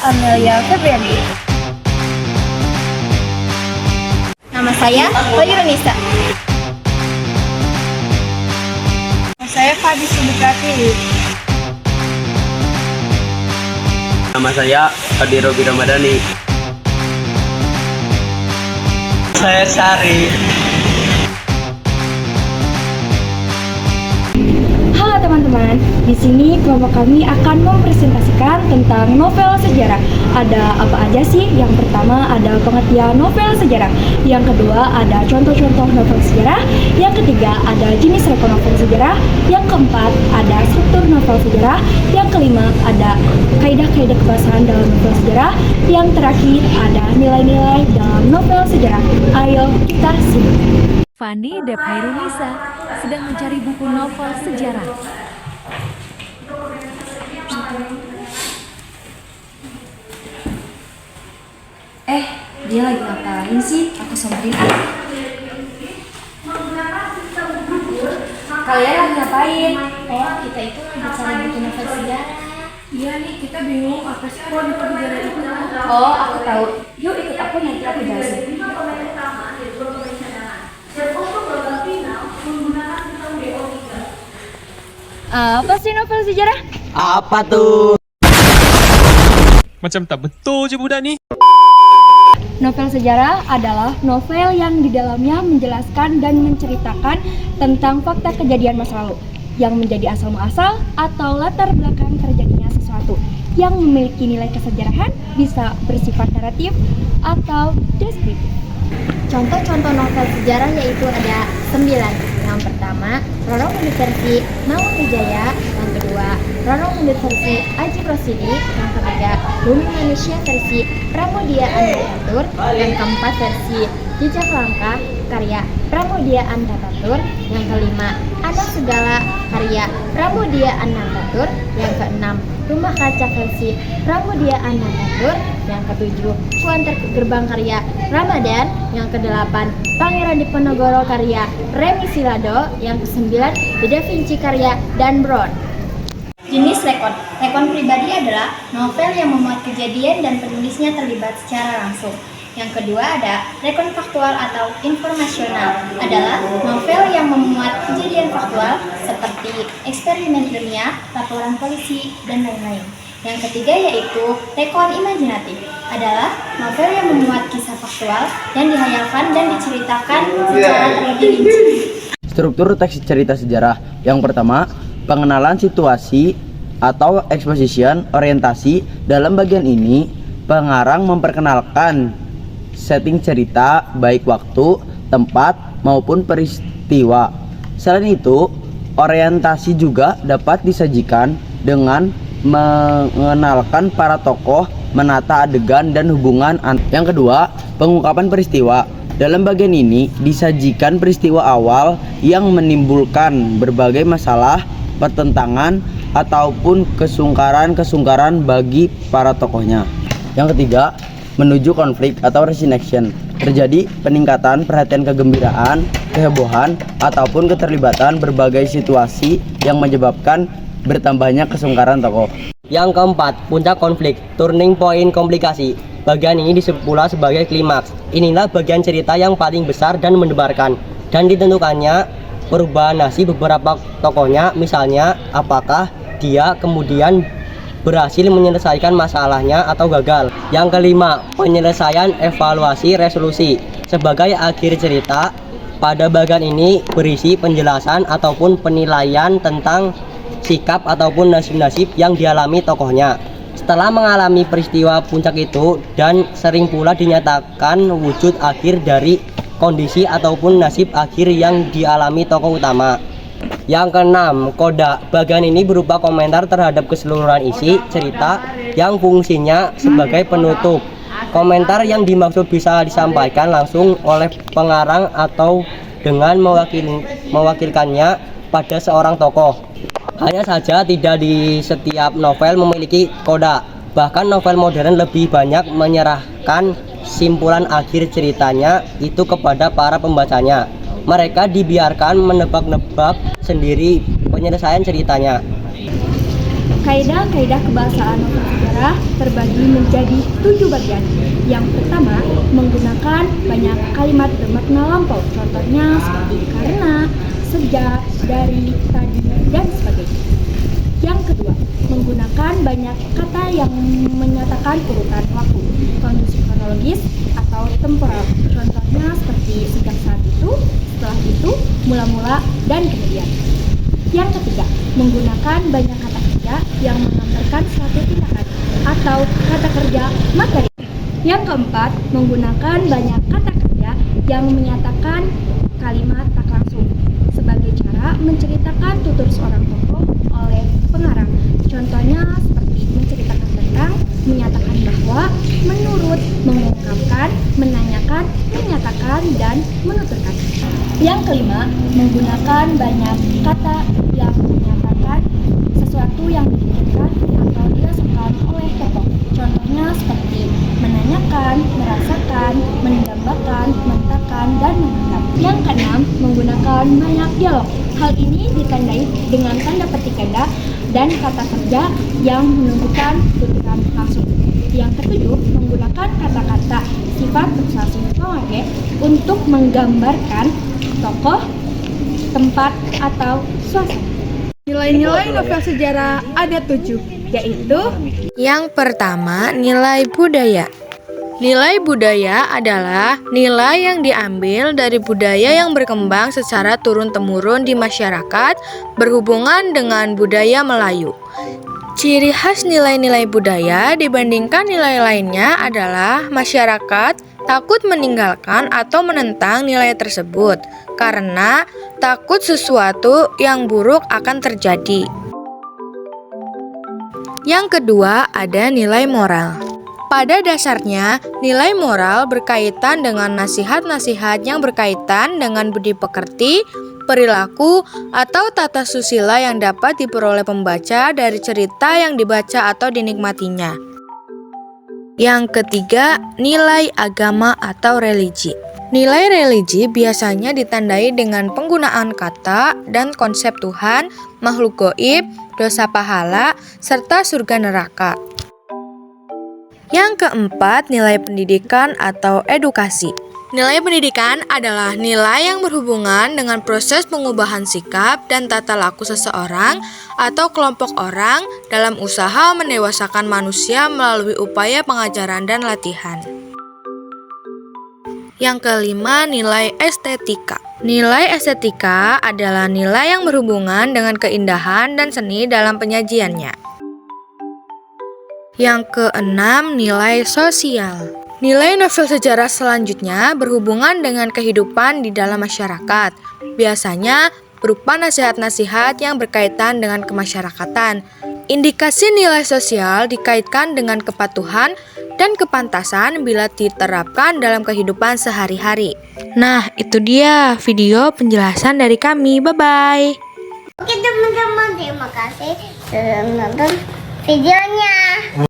Amelia Febriani. Nama saya Hoyrunisa. Nama saya Fadi Subikrati. Nama saya Adi Robi Ramadhani. Saya Sari. Halo teman-teman, di sini kelompok kami akan mempresentasikan tentang novel sejarah. Ada apa aja sih? Yang pertama ada pengertian novel sejarah. Yang kedua ada contoh-contoh novel sejarah. Yang ketiga ada jenis rekon novel sejarah. Yang keempat ada struktur novel sejarah. Yang kelima ada kaidah-kaidah kebahasaan dalam novel sejarah. Yang terakhir ada nilai-nilai dalam novel sejarah. Ayo kita simak. Fani Dep Hairunisa sedang mencari buku novel sejarah. Dia lagi ngapain sih? Aku samperin. Kalian lagi ngapain? Oh, kita itu lagi cari buku novel sejarah. Iya nih, kita bingung apa sih kok di sejarah itu. Oh, aku tahu. Yuk ikut aku, nanti aku jelasin. Apa sih novel sejarah? Apa tuh? Macam tak betul je budak ni. Novel sejarah adalah novel yang di dalamnya menjelaskan dan menceritakan tentang fakta kejadian masa lalu yang menjadi asal muasal atau latar belakang terjadinya sesuatu yang memiliki nilai kesejarahan, bisa bersifat naratif atau deskriptif. Contoh-contoh novel sejarah yaitu ada 9. Yang pertama, Roro Mundut versi Mangun Wijaya. Yang kedua, Roro Mundut versi Aji Rosidi. Yang ketiga, Bumi Manusia versi Pramudia Anantatur. Yang keempat, versi Jejak Langkah karya Pramudia Anantatur. Yang kelima, Anak Segala karya Pramudia Anantatur. Yang keenam, Rumah Kaca versi Pramudia Anantatur. Yang ketujuh, Kuantar Gerbang karya Ramadan. Yang kedelapan, Pangeran Diponegoro karya Remi Silado. Yang kesembilan, The Da Vinci karya Dan Brown. Jenis rekon. Rekon pribadi adalah novel yang memuat kejadian dan penulisnya terlibat secara langsung. Yang kedua ada rekon faktual atau informasional, adalah novel yang memuat kejadian faktual seperti eksperimen ilmiah, laporan polisi, dan lain-lain. Yang ketiga yaitu rekon imajinatif, adalah novel yang memuat kisah faktual yang dihayalkan dan diceritakan secara terlebih rinci. Struktur teks cerita sejarah. Yang pertama, pengenalan situasi atau exposition orientasi. Dalam bagian ini, pengarang memperkenalkan setting cerita, baik waktu, tempat, maupun peristiwa. Selain itu, orientasi juga dapat disajikan dengan mengenalkan para tokoh, menata adegan dan hubungan. Yang kedua, pengungkapan peristiwa. Dalam bagian ini disajikan peristiwa awal yang menimbulkan berbagai masalah, pertentangan, ataupun kesungkaran bagi para tokohnya. Yang ketiga, menuju konflik atau resignation. Terjadi peningkatan perhatian, kegembiraan, kehebohan, ataupun keterlibatan berbagai situasi yang menyebabkan bertambahnya kesungkaran tokoh. Yang keempat, puncak konflik, turning point komplikasi. Bagian ini disebut pula sebagai klimaks. Inilah bagian cerita yang paling besar dan mendebarkan, dan ditentukannya perubahan nasib beberapa tokohnya, misalnya apakah dia kemudian berhasil menyelesaikan masalahnya atau gagal. Yang kelima, penyelesaian evaluasi resolusi. Sebagai akhir cerita, pada bagian ini berisi penjelasan ataupun penilaian tentang sikap ataupun nasib-nasib yang dialami tokohnya setelah mengalami peristiwa puncak itu, dan sering pula dinyatakan wujud akhir dari kondisi ataupun nasib akhir yang dialami tokoh utama. Yang keenam, koda. Bagian ini berupa komentar terhadap keseluruhan isi cerita yang fungsinya sebagai penutup. Komentar yang dimaksud bisa disampaikan langsung oleh pengarang atau dengan mewakilkannya pada seorang tokoh. Hanya saja tidak di setiap novel memiliki koda. Bahkan novel modern lebih banyak menyerahkan simpulan akhir ceritanya itu kepada para pembacanya. Mereka dibiarkan menebak-nebak sendiri penyelesaian ceritanya. Kaidah-kaidah kebahasaan novel sejarah sejarah terbagi menjadi 7 bagian. Yang pertama, menggunakan banyak kalimat bermakna lampau. Contohnya seperti karena, sejak, dari, tadi, dan sebagainya. Yang kedua, menggunakan banyak kata yang menyatakan urutan waktu, kondisi kronologis atau temporal. Contohnya seperti sejak saat itu, setelah itu, mula-mula, dan kemudian. Yang ketiga, menggunakan banyak kata kerja yang menggambarkan suatu tindakan atau kata kerja materi. Yang keempat, menggunakan banyak kata kerja yang menyatakan kalimat tak langsung sebagai cara menceritakan tutur seorang tokoh oleh pengarang. Contohnya seperti menceritakan tentang, menyatakan bahwa, menurut, mengungkapkan, menanyakan, menyatakan, dan menuturkan. Yang kelima, menggunakan banyak kata yang menyatakan sesuatu yang dipikirkan atau dirasakan oleh tokoh. Contohnya seperti menanyakan, merasakan, mendambakan, mentahkan, dan menganggap. Yang keenam, menggunakan banyak dialog. Hal ini ditandai dengan tanda petik ganda dan kata kerja yang menunjukkan tuturan langsung. Yang ketujuh, menggunakan kata-kata sifat possessive pemakai untuk menggambarkan tokoh, tempat, atau suasana. Nilai-nilai novel sejarah ada 7, yaitu Yang pertama, nilai budaya. Nilai budaya adalah nilai yang diambil dari budaya yang berkembang secara turun-temurun di masyarakat berhubungan dengan budaya Melayu. Ciri khas nilai-nilai budaya dibandingkan nilai lainnya adalah masyarakat takut meninggalkan atau menentang nilai tersebut karena takut sesuatu yang buruk akan terjadi. Yang kedua, ada nilai moral. Pada dasarnya, nilai moral berkaitan dengan nasihat-nasihat yang berkaitan dengan budi pekerti, perilaku, atau tata susila yang dapat diperoleh pembaca dari cerita yang dibaca atau dinikmatinya. Yang ketiga, nilai agama atau religi. Nilai religi biasanya ditandai dengan penggunaan kata dan konsep Tuhan, makhluk gaib, dosa pahala, serta surga neraka. Yang keempat, nilai pendidikan atau edukasi. Nilai pendidikan adalah nilai yang berhubungan dengan proses pengubahan sikap dan tata laku seseorang atau kelompok orang dalam usaha mendewasakan manusia melalui upaya pengajaran dan latihan. Yang kelima, nilai estetika. Nilai estetika adalah nilai yang berhubungan dengan keindahan dan seni dalam penyajiannya. Yang keenam, nilai sosial. Nilai novel sejarah selanjutnya berhubungan dengan kehidupan di dalam masyarakat. Biasanya berupa nasihat-nasihat yang berkaitan dengan kemasyarakatan. Indikasi nilai sosial dikaitkan dengan kepatuhan dan kepantasan bila diterapkan dalam kehidupan sehari-hari. Nah, itu dia video penjelasan dari kami. Bye-bye. Oke teman-teman, terima kasih sudah menonton videonya.